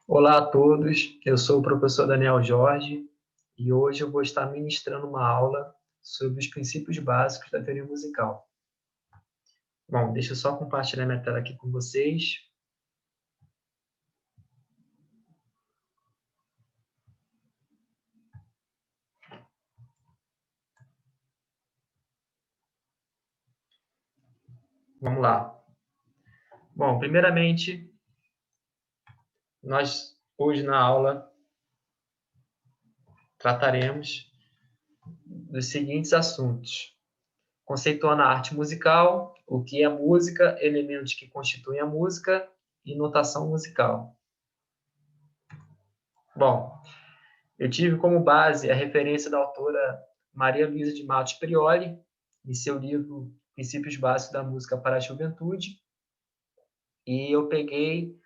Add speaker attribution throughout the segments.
Speaker 1: Olá a todos, eu sou o professor Daniel Jorge e hoje eu vou estar ministrando uma aula sobre os princípios básicos da teoria musical. Bom, deixa eu só compartilhar minha tela aqui com vocês. Vamos lá. Bom, primeiramente, nós hoje na aula trataremos dos seguintes assuntos: conceituando a arte musical, o que é música, elementos que constituem a música e notação musical. Bom, eu tive como base a referência da autora Maria Luísa de Matos Prioli, em seu livro Princípios Básicos da Música para a Juventude, e eu peguei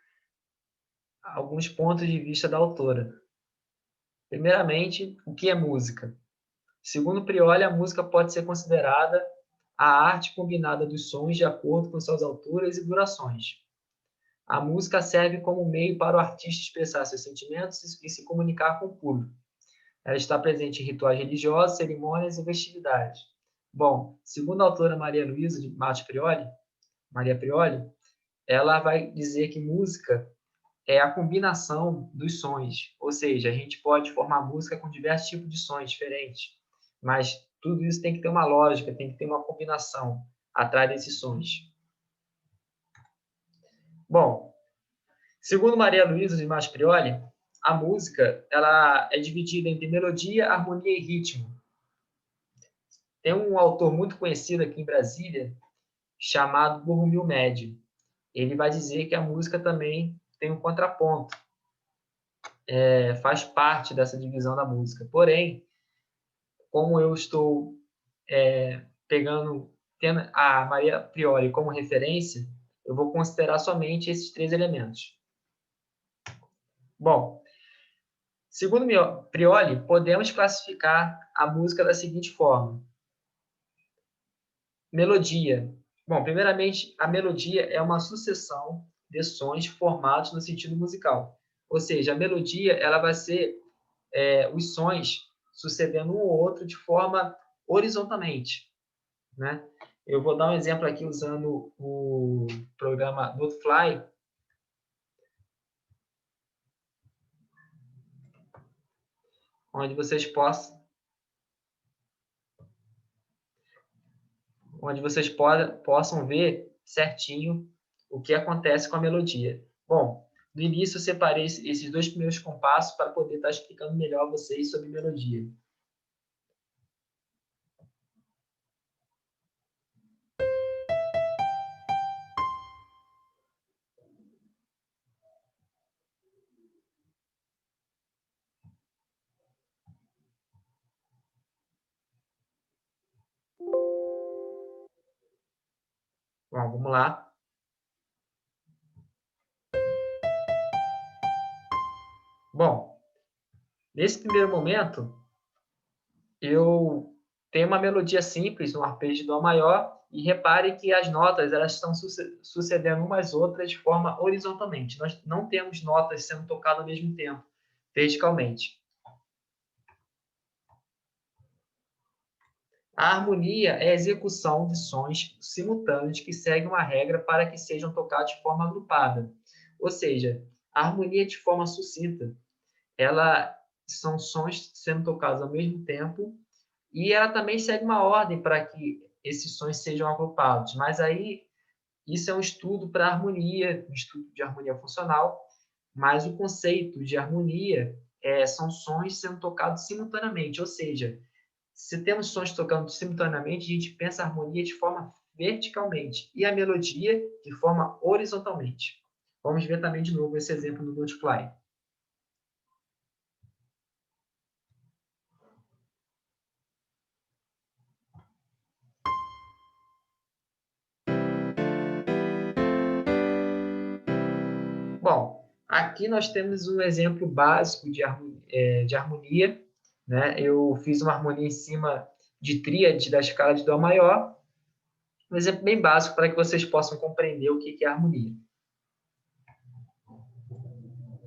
Speaker 1: alguns pontos de vista da autora. Primeiramente, o que é música? Segundo Prioli, a música pode ser considerada a arte combinada dos sons de acordo com suas alturas e durações. A música serve como meio para o artista expressar seus sentimentos e se comunicar com o público. Ela está presente em rituais religiosos, cerimônias e festividades. Bom, segundo a autora Maria Luísa de Matos Prioli, Maria Prioli, ela vai dizer que música é a combinação dos sons, ou seja, a gente pode formar música com diversos tipos de sons diferentes, mas tudo isso tem que ter uma lógica, tem que ter uma combinação atrás desses sons. Bom, segundo Maria Luísa de Matos Prioli, a música ela é dividida entre melodia, harmonia e ritmo. Tem um autor muito conhecido aqui em Brasília, chamado Borromil Médio. Ele vai dizer que a música também tem um contraponto, faz parte dessa divisão da música. Porém, como eu estou tendo a Maria Priori como referência, eu vou considerar somente esses três elementos. Bom, segundo Prioli, podemos classificar a música da seguinte forma: melodia. Bom, primeiramente, a melodia é uma sucessão de sons formados no sentido musical. Ou seja, a melodia ela vai ser os sons sucedendo um ou outro de forma horizontalmente, né? Eu vou dar um exemplo aqui usando o programa Notefly, onde vocês possam ver certinho o que acontece com a melodia. Bom, no início eu separei esses dois primeiros compassos para poder estar explicando melhor a vocês sobre melodia. Bom, vamos lá. Bom, nesse primeiro momento, eu tenho uma melodia simples, um arpejo de Dó maior, e repare que as notas elas estão sucedendo umas às outras de forma horizontalmente. Nós não temos notas sendo tocadas ao mesmo tempo, verticalmente. A harmonia é a execução de sons simultâneos que seguem uma regra para que sejam tocados de forma agrupada. Ou seja, a harmonia de forma sucinta, ela são sons sendo tocados ao mesmo tempo e ela também segue uma ordem para que esses sons sejam agrupados. Mas aí, isso é um estudo para harmonia, um estudo de harmonia funcional, mas o conceito de harmonia são sons sendo tocados simultaneamente, ou seja, se temos sons tocando simultaneamente, a gente pensa a harmonia de forma verticalmente e a melodia de forma horizontalmente. Vamos ver também de novo esse exemplo no Multiply. Bom, aqui nós temos um exemplo básico de harmonia, né? Eu fiz uma harmonia em cima de tríade da escala de Dó maior, um exemplo bem básico para que vocês possam compreender o que é harmonia.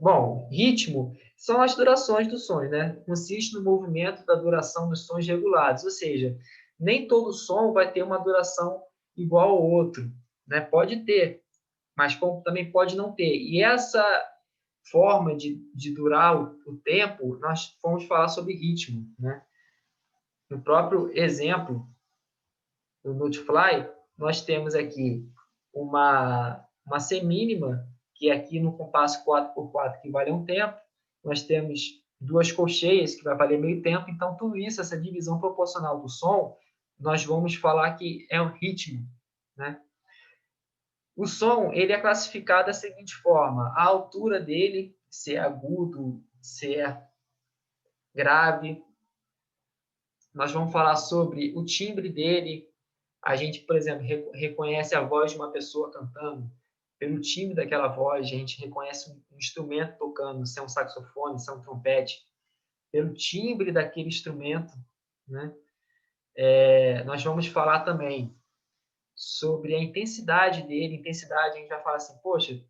Speaker 1: Bom, ritmo são as durações dos sons, né? Consiste no movimento da duração dos sons regulados, ou seja, nem todo som vai ter uma duração igual ao outro, né? Pode ter, mas como também pode não ter. E essa forma de durar o tempo, nós vamos falar sobre ritmo, né? No próprio exemplo do Multiply, nós temos aqui uma semínima, que é aqui no compasso 4x4, que vale um tempo. Nós temos duas colcheias, que vai valer meio tempo. Então, tudo isso, essa divisão proporcional do som, nós vamos falar que é um ritmo, né? O som, ele é classificado da seguinte forma: a altura dele, se é agudo, se é grave. Nós vamos falar sobre o timbre dele. A gente, por exemplo, reconhece a voz de uma pessoa cantando. Pelo timbre daquela voz, a gente reconhece um instrumento tocando, se é um saxofone, se é um trompete. Pelo timbre daquele instrumento, né? Nós vamos falar também sobre a intensidade dele. Intensidade, a gente vai falar assim, poxa,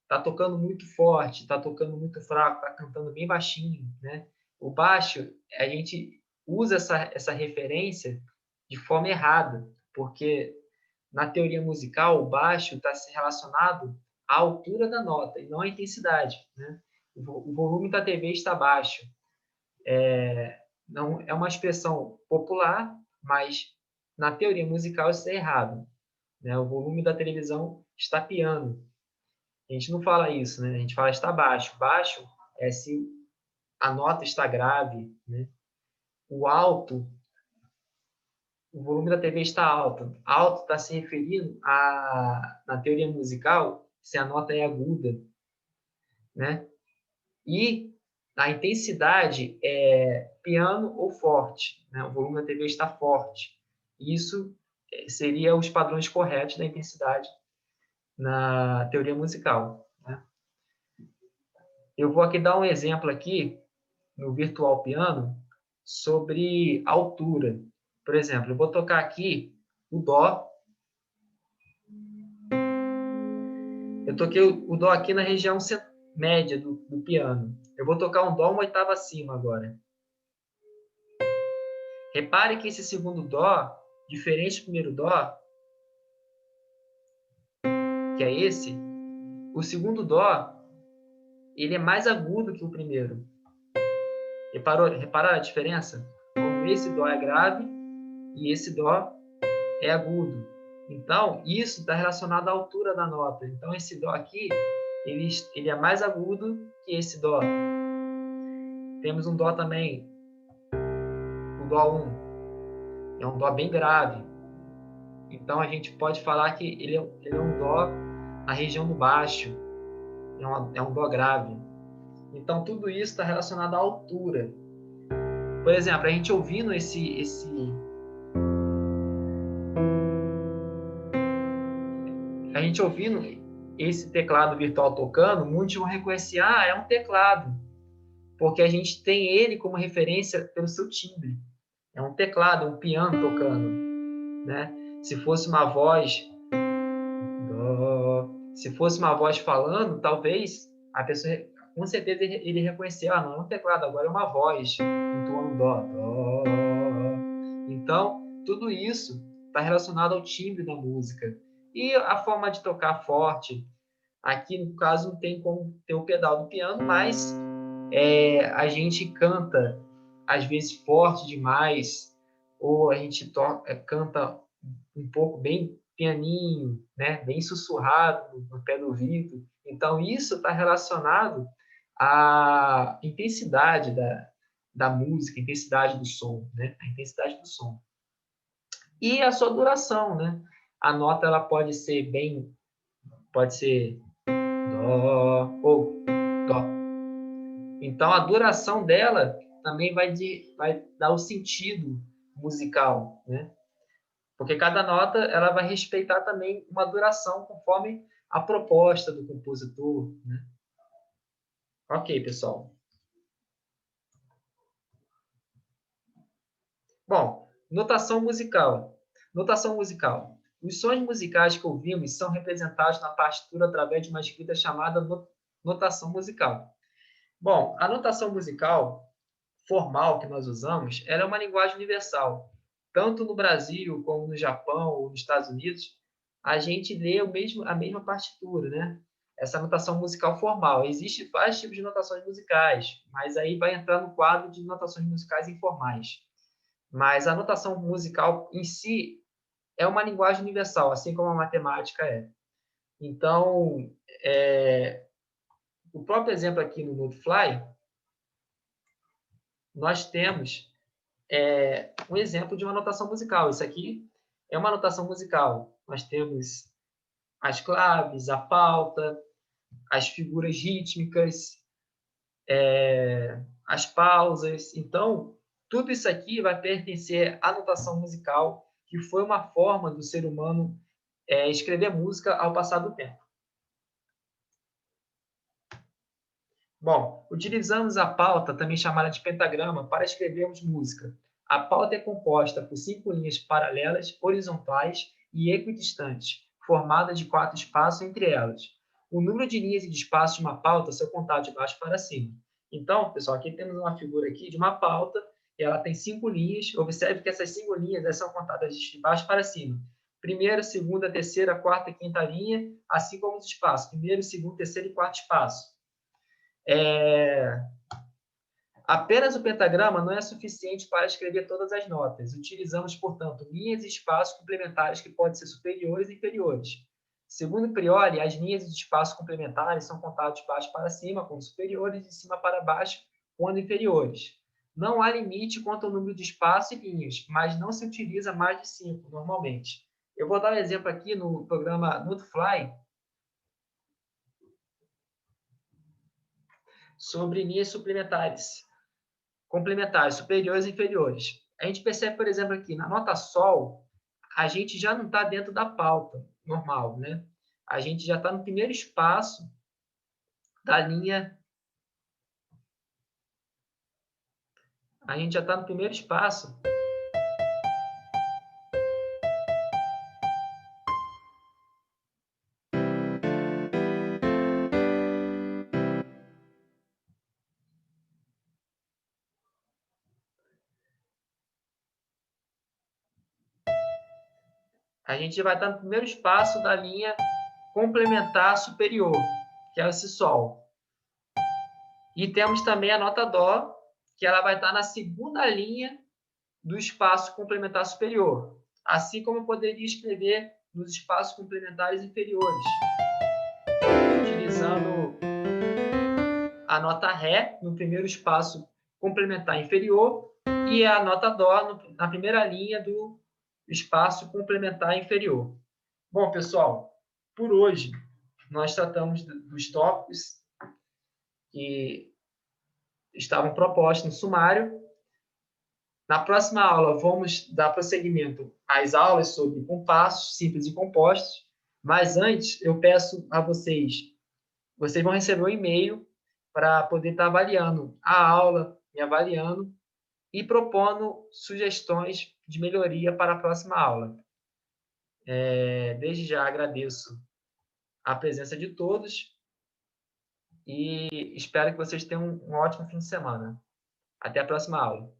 Speaker 1: tá tocando muito forte, tá tocando muito fraco, tá cantando bem baixinho, né? O baixo, a gente usa essa referência de forma errada, porque na teoria musical, o baixo está relacionado à altura da nota e não à intensidade, né? O volume da TV está baixo. Não é uma expressão popular, mas na teoria musical isso é errado, né? O volume da televisão está piano. A gente não fala isso, né? A gente fala está baixo. Baixo é se a nota está grave, né? O alto, o volume da TV está alto. Alto está se referindo na teoria musical, se a nota é aguda, né? E a intensidade é piano ou forte, né? O volume da TV está forte. Isso seria os padrões corretos da intensidade na teoria musical, né? Eu vou aqui dar um exemplo aqui no virtual piano sobre altura. Por exemplo, eu vou tocar aqui o dó. Eu toquei o dó aqui na região média do piano. Eu vou tocar um dó uma oitava acima agora. Repare que esse segundo dó, diferente do primeiro dó, que é esse, o segundo dó, ele é mais agudo que o primeiro. Repara a diferença? Como esse dó é grave e esse dó é agudo. Então, isso está relacionado à altura da nota. Então, esse dó aqui, ele é mais agudo que esse dó. Temos um dó também, o dó 1. É um dó bem grave. Então, a gente pode falar que ele é um dó na região do baixo. É um dó grave. Então, tudo isso está relacionado à altura. Por exemplo, a gente ouvindo esse teclado virtual tocando, muitos vão reconhecer, é um teclado, porque a gente tem ele como referência pelo seu timbre. É um teclado, um piano tocando, né? Se fosse uma voz, se fosse uma voz falando, talvez a pessoa, com certeza, ele reconhecer, não é um teclado, agora é uma voz, entoando dó. Então, tudo isso está relacionado ao timbre da música. E a forma de tocar forte, aqui no caso não tem como ter o pedal do piano, mas a gente canta às vezes forte demais, ou a gente canta um pouco bem pianinho, né? Bem sussurrado no pé do ouvido. Então, isso está relacionado à intensidade da música, a intensidade do som, né? A intensidade do som. E a sua duração, né? A nota ela pode ser dó ou dó. Então a duração dela também vai dar o sentido musical, né? Porque cada nota ela vai respeitar também uma duração conforme a proposta do compositor, né? Ok, pessoal. Bom, notação musical. Notação musical. Os sons musicais que ouvimos são representados na partitura através de uma escrita chamada notação musical. Bom, a notação musical formal que nós usamos, ela é uma linguagem universal. Tanto no Brasil, como no Japão ou nos Estados Unidos, a gente lê a mesma partitura, né? Essa notação musical formal. Existem vários tipos de notações musicais, mas aí vai entrar no quadro de notações musicais informais. Mas a notação musical em si é uma linguagem universal, assim como a matemática é. Então, o próprio exemplo aqui no Notefly, nós temos um exemplo de uma notação musical. Isso aqui é uma notação musical. Nós temos as claves, a pauta, as figuras rítmicas, as pausas. Então, tudo isso aqui vai pertencer à notação musical, que foi uma forma do ser humano escrever música ao passar do tempo. Bom, utilizamos a pauta, também chamada de pentagrama, para escrevermos música. A pauta é composta por 5 linhas paralelas, horizontais e equidistantes, formadas de 4 espaços entre elas. O número de linhas e de espaços de uma pauta são contados de baixo para cima. Então, pessoal, aqui temos uma figura aqui de uma pauta, e ela tem 5 linhas. Observe que essas 5 linhas são contadas de baixo para cima. Primeira, segunda, terceira, quarta e quinta linha, assim como os espaços. Primeiro, segundo, terceiro e quarto espaço. Apenas o pentagrama não é suficiente para escrever todas as notas. Utilizamos, portanto, linhas e espaços complementares que podem ser superiores e inferiores. Segundo Prioli, as linhas e espaços complementares são contados de baixo para cima, quando superiores, e de cima para baixo, quando inferiores. Não há limite quanto ao número de espaços e linhas, mas não se utiliza mais de 5, normalmente. Eu vou dar um exemplo aqui no programa Notefly, sobre linhas suplementares, complementares, superiores e inferiores. A gente percebe, por exemplo, aqui na nota Sol, a gente já não está dentro da pauta normal, né? A gente já está no primeiro espaço da linha. A gente já está no primeiro espaço. A gente vai estar no primeiro espaço da linha complementar superior, que é esse Sol. E temos também a nota Dó, que ela vai estar na segunda linha do espaço complementar superior, assim como eu poderia escrever nos espaços complementares inferiores, utilizando a nota Ré no primeiro espaço complementar inferior e a nota Dó na primeira linha do espaço complementar inferior. Bom, pessoal, por hoje nós tratamos dos tópicos que estavam propostos no sumário. Na próxima aula, vamos dar prosseguimento às aulas sobre compassos simples e compostos, mas antes eu peço a vocês vão receber um e-mail para poder estar avaliando a aula, me avaliando e propondo sugestões de melhoria para a próxima aula. Desde já agradeço a presença de todos e espero que vocês tenham um ótimo fim de semana. Até a próxima aula.